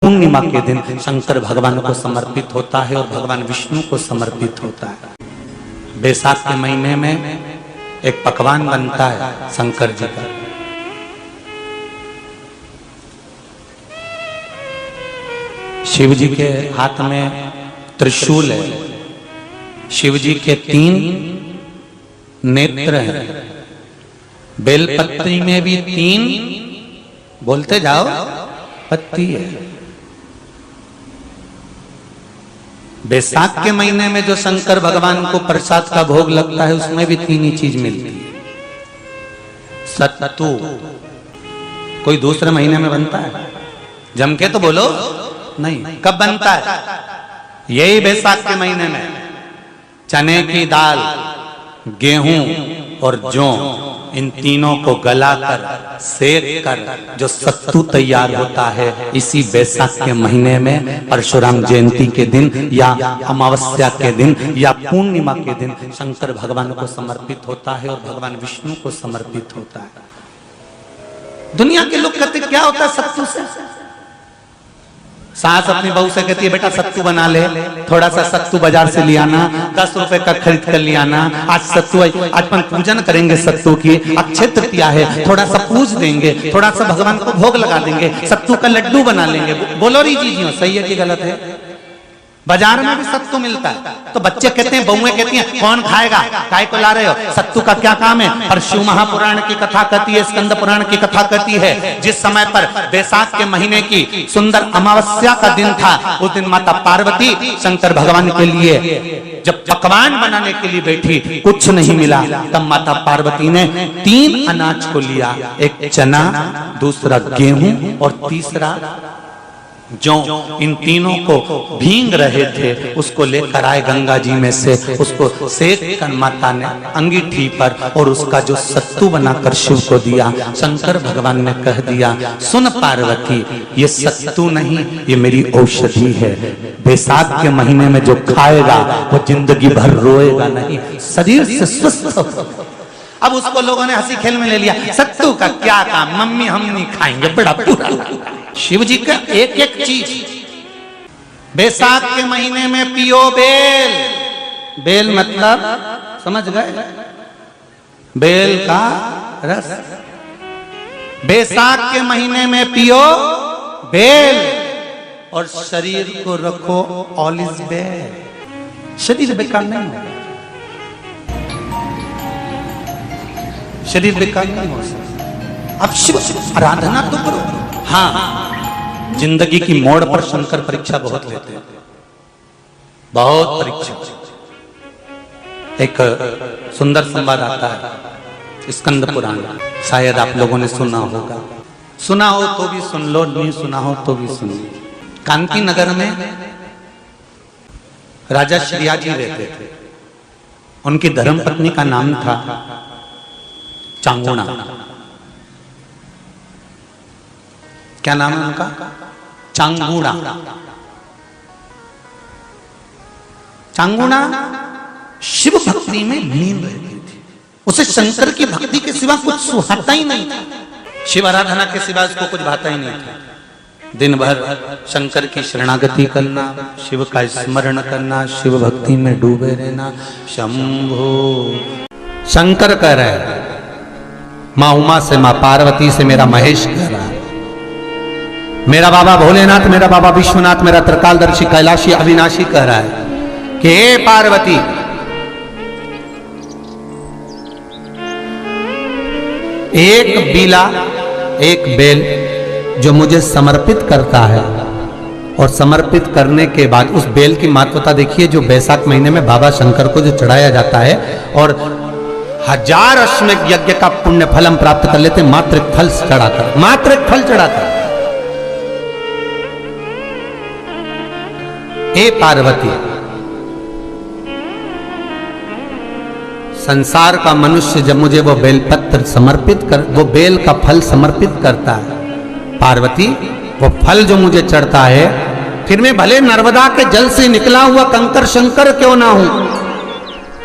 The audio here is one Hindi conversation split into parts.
पूर्णिमा के दिन शंकर भगवान को समर्पित होता है और भगवान विष्णु को समर्पित होता है। बैसाख के महीने में एक पकवान बनता है शंकर जी का। शिव जी के हाथ में त्रिशूल है, शिव जी के 3 नेत्र हैं, बेलपत्री में भी 3 बोलते जाओ पत्ती है। बैसाख के महीने में जो शंकर भगवान को प्रसाद का भोग लगता है उसमें भी 3 ही चीज मिलती है। सत्तू कोई दूसरे महीने में बनता है? जम के तो बोलो नहीं। कब बनता है? यही बैसाख के महीने में। चने की दाल, गेहूं और जौ, इन तीनों को गलाकर सेक कर जो सत्तू तैयार होता है, इसी बैसाख के महीने में परशुराम जयंती के दिन या अमावस्या के दिन या पूर्णिमा के दिन शंकर भगवान को समर्पित होता है और भगवान विष्णु को समर्पित होता है। दुनिया के लोग कहते क्या होता है सत्तू से? सास अपनी बहू से कहती है बेटा सत्तू बना ले, थोड़ा सा सत्तू बाजार से ले आना, 10 रुपए का खरीद कर ले आना। आज सत्तू, आज अपन पूजन करेंगे सत्तू की, अक्षय तृतीया है, थोड़ा सा पूज देंगे, थोड़ा सा भगवान को भोग लगा देंगे, सत्तू का लड्डू बना लेंगे। बोलो री जी सही है कि गलत है? बाजार में भी सत्तू मिलता है तो बच्चे कहते हैं, बहुएं कहती हैं कौन खाएगा, काय को ला रहे हो, सत्तू का क्या काम है? पर शिव महापुराण की कथा कहती है, स्कंद पुराण की कथा कहती है, जिस समय पर बैसाख के महीने की सुंदर अमावस्या का दिन था, उस दिन माता पार्वती शंकर भगवान के लिए जब पकवान बनाने के लिए बैठी, कुछ नहीं मिला, तब माता पार्वती ने 3 अनाज को लिया, एक चना, दूसरा गेहूं और तीसरा जो इन तीनों को भींग रहे थे उसको लेकर आए गंगा जी में से, उसको सेक कर माता ने अंगीठी पर और उसका जो सत्तू बनाकर शिव को दिया। शंकर भगवान ने कह दिया, सुन पार्वती, ये सत्तू नहीं, ये मेरी औषधि है। बैसाख के महीने में जो खाएगा वो जिंदगी भर रोएगा नहीं, शरीर से स्वस्थ होगा। अब उसको लोगों ने हंसी खेल में ले लिया, सत्तू का क्या काम, मम्मी हम नहीं खाएंगे, बड़ा बुरा। शिव जी का एक एक चीज। बैसाख के महीने में पियो बेल, बेल मतलब समझ गए, बेल का रस। बैसाख के महीने में पियो बेल और शरीर को रखो ऑलिव बेल। शरीर बेकार नहीं होगा, शरीर बेकार नहीं हो सकता। अब शिव आराधना तो करो। हाँ, जिंदगी की मोड़ पर शंकर परीक्षा बहुत लेते हैं, बहुत परीक्षा। एक सुंदर संवाद आता है स्कंद पुराण, शायद आप लोगों ने सुना होगा, सुना हो तो भी सुन लो, नहीं सुना हो तो भी सुन लो। कांति नगर में राजा श्रियाजी रहते थे, उनकी धर्मपत्नी का नाम था चांगुणा। क्या नाम है उनका? चांगुणा। चांगुणा शिव भक्ति में लीन रहती थी, उसे शंकर की भक्ति के सिवा कुछ सुहाता ही नहीं था, शिव आराधना के सिवा उसको कुछ भाता ही नहीं था। दिन भर शंकर की शरणागति करना, शिव का स्मरण करना, शिव भक्ति में डूबे रहना। शंभो शंकर कह रहे हैं, माँ उमा से, माँ पार्वती से मेरा महेश कह रहा है, मेरा बाबा भोलेनाथ, मेरा बाबा विश्वनाथ, मेरा त्रिकालदर्शी कैलाशी अविनाशी कह रहा है कि हे पार्वती, एक बीला, एक बेल जो मुझे समर्पित करता है, और समर्पित करने के बाद उस बेल की महत्वता देखिए, जो बैसाख महीने में बाबा शंकर को जो चढ़ाया जाता है और 1000 अश्वमेध यज्ञ का पुण्य फल हम प्राप्त कर लेते, मात्र एक फल चढ़ाकर, मात्र एक फल चढ़ाकर। हे पार्वती, संसार का मनुष्य जब मुझे वो बेलपत्र समर्पित कर, वो बेल का फल समर्पित करता है, पार्वती वो फल जो मुझे चढ़ता है, फिर मैं भले नर्मदा के जल से निकला हुआ कंकर शंकर क्यों ना हूं,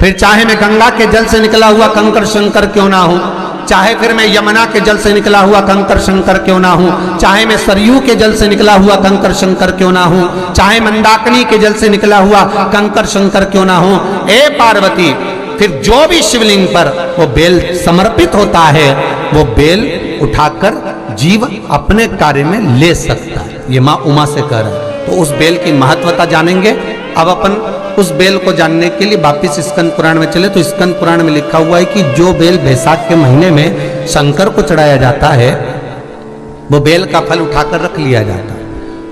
फिर चाहे मैं गंगा के जल से निकला हुआ कंकर शंकर क्यों ना हूं, चाहे फिर मैं यमुना के जल से निकला हुआ कंकर शंकर क्यों ना हूं, चाहे मैं सरयू के जल से निकला हुआ कंकर शंकर क्यों ना हूं, चाहे मंदाकिनी के जल से निकला हुआ कंकर शंकर क्यों ना हूं, ए पार्वती फिर जो भी शिवलिंग पर वो बेल समर्पित होता है वो बेल उठाकर जीव अपने कार्य में ले सकता है। ये माँ उमा से कह रहा है। तो उस बेल की महत्वता जानेंगे। अब अपन उस बेल को जानने के लिए वापिस स्कंद पुराण में चले तो स्कंद पुराण में लिखा हुआ है कि जो बेल बैसाख के महीने में शंकर को चढ़ाया जाता है वो बेल का फल उठाकर रख लिया जाता है।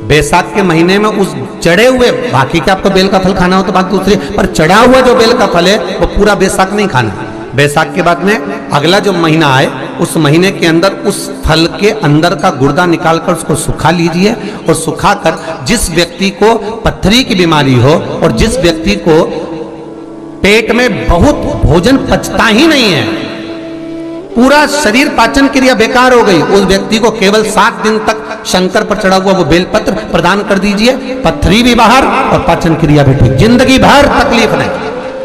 बैसाख के महीने में उस चढ़े हुए, बाकी का आपको बेल का फल खाना हो तो बात दूसरी, पर चढ़ा हुआ जो बेल का फल है वो पूरा बैसाख नहीं खाना। बैसाख के बाद में अगला जो महीना आए उस महीने के अंदर उस फल के अंदर का गुर्दा निकालकर उसको सुखा लीजिए और सुखाकर जिस व्यक्ति को पथरी की बीमारी हो और जिस व्यक्ति को पेट में बहुत भोजन पचता ही नहीं है, पूरा शरीर पाचन क्रिया बेकार हो गई, उस व्यक्ति को केवल 7 दिन तक शंकर पर चढ़ा हुआ वो बेलपत्र प्रदान कर दीजिए। पथरी भी बाहर और पाचन क्रिया भी ठीक, जिंदगी भर तकलीफ नहीं।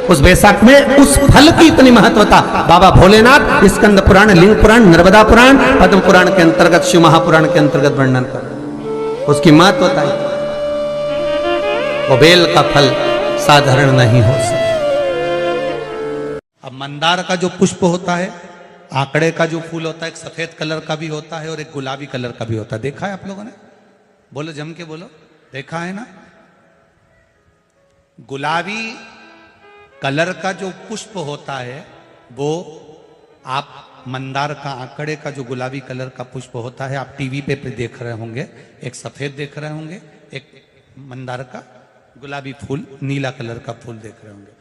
उस बैसाख में उस फल की इतनी महत्वता बाबा भोलेनाथ स्कंद पुराण, लिंग पुराण, नर्मदा पुराण, पद्म पुराण के अंतर्गत, शिव महापुराण के अंतर्गत वर्णन कर उसकी महत्वता है। वो बेल का फल साधारण नहीं हो सकता। अब मंदार का जो पुष्प होता है, आंकड़े का जो फूल होता है, एक सफेद कलर का भी होता है और एक गुलाबी कलर का भी होता है। देखा है आप लोगों ने? बोलो, जम के बोलो, देखा है ना? गुलाबी कलर का जो पुष्प होता है वो आप मंदार का, आंकड़े का जो गुलाबी कलर का पुष्प होता है आप टीवी पे देख रहे होंगे। एक सफेद देख रहे होंगे, एक मंदार का गुलाबी फूल, नीला कलर का फूल देख रहे होंगे।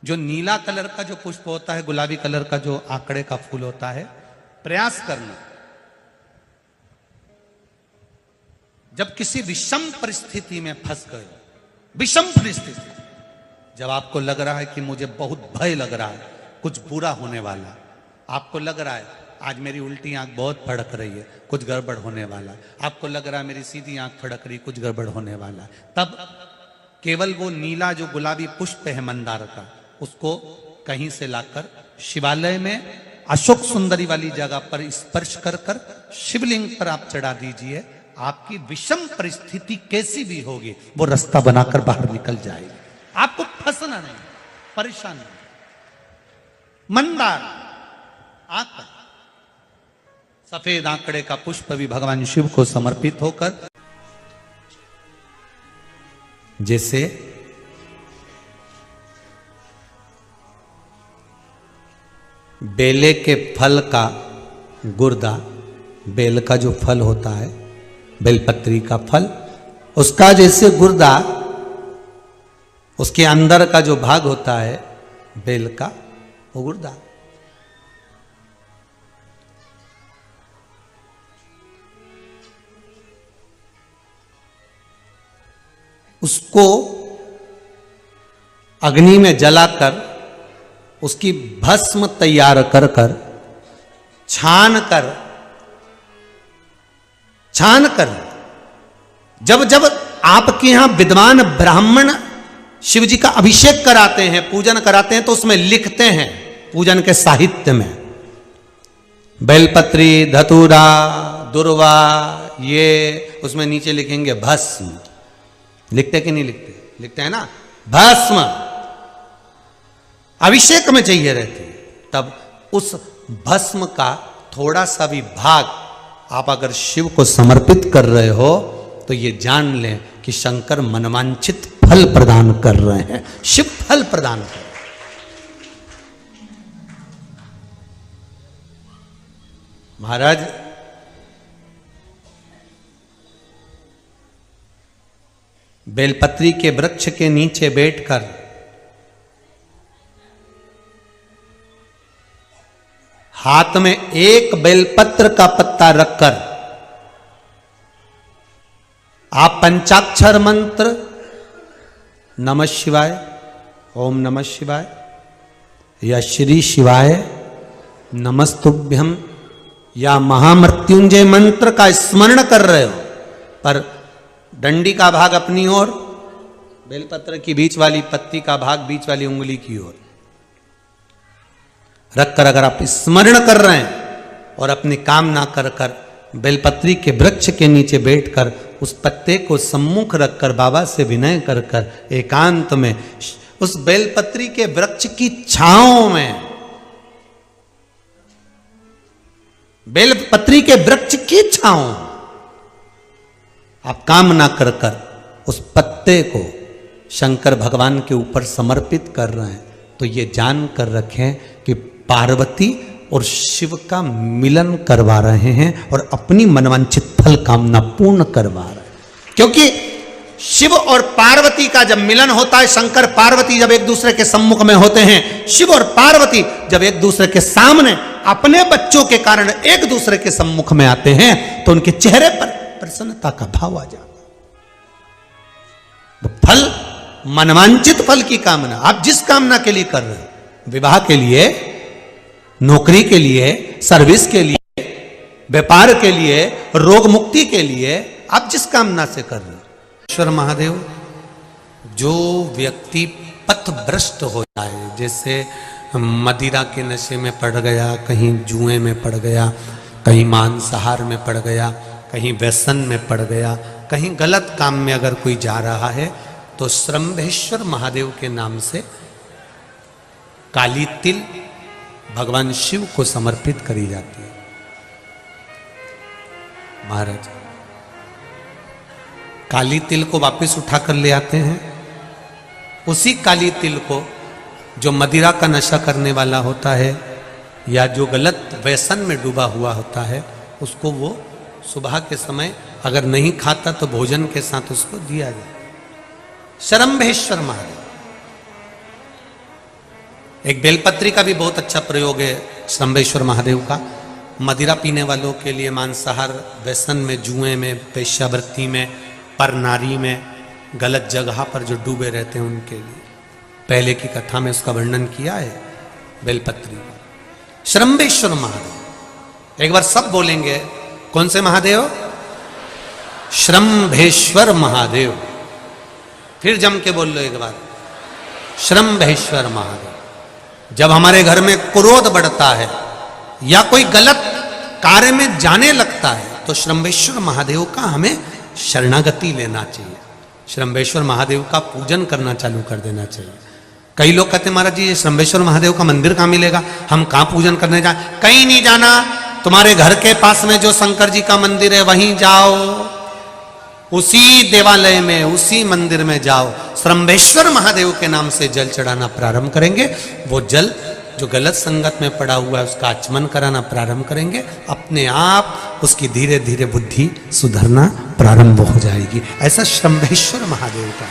जो नीला कलर का जो पुष्प होता है, गुलाबी कलर का जो आंकड़े का फूल होता है, प्रयास करना जब किसी विषम परिस्थिति में फंस गए, विषम परिस्थिति, जब आपको लग रहा है कि मुझे बहुत भय लग रहा है, कुछ बुरा होने वाला, आपको लग रहा है आज मेरी उल्टी आंख बहुत फड़क रही है, कुछ गड़बड़ होने वाला है, आपको लग रहा है मेरी सीधी आंख फड़क रही, कुछ गड़बड़ होने वाला है, तब केवल वो नीला जो गुलाबी पुष्प है मंदार का, उसको कहीं से लाकर शिवालय में अशोक सुंदरी वाली जगह पर स्पर्श कर कर शिवलिंग पर आप चढ़ा दीजिए। आपकी विषम परिस्थिति कैसी भी होगी वो रास्ता बनाकर बाहर निकल जाएगी। आपको फंसना नहीं, परेशान नहीं। मंदार आंकड़ा, सफेद आंकड़े का पुष्प भी भगवान शिव को समर्पित होकर, जैसे बेले के फल का गुर्दा, बेल का जो फल होता है, बेलपत्री का फल, उसका जैसे गुर्दा, उसके अंदर का जो भाग होता है बेल का, वो गुर्दा, उसको अग्नि में जलाकर उसकी भस्म तैयार कर कर छान कर जब जब आपके यहां विद्वान ब्राह्मण शिव जी का अभिषेक कराते हैं, पूजन कराते हैं, तो उसमें लिखते हैं पूजन के साहित्य में बेलपत्री, धतूरा, दुर्वा, ये उसमें नीचे लिखेंगे भस्म। लिखते कि नहीं लिखते? लिखते हैं ना, भस्म अभिषेक में चाहिए रहती है। तब उस भस्म का थोड़ा सा भी भाग आप अगर शिव को समर्पित कर रहे हो तो ये जान लें कि शंकर मनवांछित फल प्रदान कर रहे हैं, शिव फल प्रदान कर रहे हैं। महाराज बेलपत्री के वृक्ष के नीचे बैठकर हाथ में एक बेलपत्र का पत्ता रखकर आप पंचाक्षर मंत्र नमः शिवाय, ओम नमः शिवाय या श्री शिवाय नमस्तुभ्यम या महामृत्युंजय मंत्र का स्मरण कर रहे हो, पर डंडी का भाग अपनी ओर, बेलपत्र की बीच वाली पत्ती का भाग बीच वाली उंगली की ओर रखकर अगर आप स्मरण कर रहे हैं और अपनी कामना कर कर बेलपत्री के वृक्ष के नीचे बैठकर उस पत्ते को सम्मुख रखकर बाबा से विनय कर कर एकांत में उस बेलपत्री के वृक्ष की छांव में, बेलपत्री के वृक्ष की छांव आप कामना कर कर उस पत्ते को शंकर भगवान के ऊपर समर्पित कर रहे हैं, तो ये जान कर रखें कि पार्वती और शिव का मिलन करवा रहे हैं और अपनी मनवांछित फल कामना पूर्ण करवा रहे हैं। क्योंकि शिव और पार्वती का जब मिलन होता है, शंकर पार्वती जब एक दूसरे के सम्मुख में होते हैं, शिव और पार्वती जब एक दूसरे के सामने अपने बच्चों के कारण एक दूसरे के सम्मुख में आते हैं, तो उनके चेहरे पर प्रसन्नता का भाव आ जाता है। फल, मनवांचित फल की कामना आप जिस कामना के लिए कर रहे हो, विवाह के लिए, नौकरी के लिए, सर्विस के लिए, व्यापार के लिए, रोग मुक्ति के लिए, आप जिस कामना से कर रहे हो, ईश्वर महादेव, जो व्यक्ति पथभ्रष्ट हो जाए, जैसे मदिरा के नशे में पड़ गया, कहीं जुए में पड़ गया, कहीं मांसाहार में पड़ गया, कहीं व्यसन में पड़ गया, कहीं गलत काम में अगर कोई जा रहा है, तो श्रंभेश्वर महादेव के नाम से काली तिल भगवान शिव को समर्पित करी जाती है। महाराज काली तिल को वापस उठाकर ले आते हैं, उसी काली तिल को जो मदिरा का नशा करने वाला होता है या जो गलत व्यसन में डूबा हुआ होता है, उसको वो सुबह के समय अगर नहीं खाता तो भोजन के साथ उसको दिया जाए। श्रंभेश्वर महादेव, एक बेलपत्री का भी बहुत अच्छा प्रयोग है श्रंभेश्वर महादेव का, मदिरा पीने वालों के लिए, मांसाहार, व्यसन में, जुए में, वेश्यावृत्ति में, पर नारी में, गलत जगह पर जो डूबे रहते हैं उनके लिए। पहले की कथा में उसका वर्णन किया है बेलपत्री का। श्रंभेश्वर महादेव, एक बार सब बोलेंगे, कौन से महादेव? श्रंभेश्वर महादेव। फिर जम के बोल लो एक बार, श्रंभेश्वर महादेव। जब हमारे घर में क्रोध बढ़ता है या कोई गलत कार्य में जाने लगता है, तो श्रंभेश्वर महादेव का हमें शरणागति लेना चाहिए, श्रंभेश्वर महादेव का पूजन करना चालू कर देना चाहिए। कई लोग कहते हैं महाराज जी ये श्रंभेश्वर महादेव का मंदिर कहाँ मिलेगा, हम कहाँ पूजन करने जाए? कहीं नहीं जाना, तुम्हारे घर के पास में जो शंकर जी का मंदिर है वहीं जाओ, उसी देवालय में, उसी मंदिर में जाओ, श्रंभेश्वर महादेव के नाम से जल चढ़ाना प्रारंभ करेंगे। वो जल जो गलत संगत में पड़ा हुआ है उसका आचमन कराना प्रारंभ करेंगे, अपने आप उसकी धीरे धीरे बुद्धि सुधरना प्रारंभ हो जाएगी। ऐसा श्रंभेश्वर महादेव का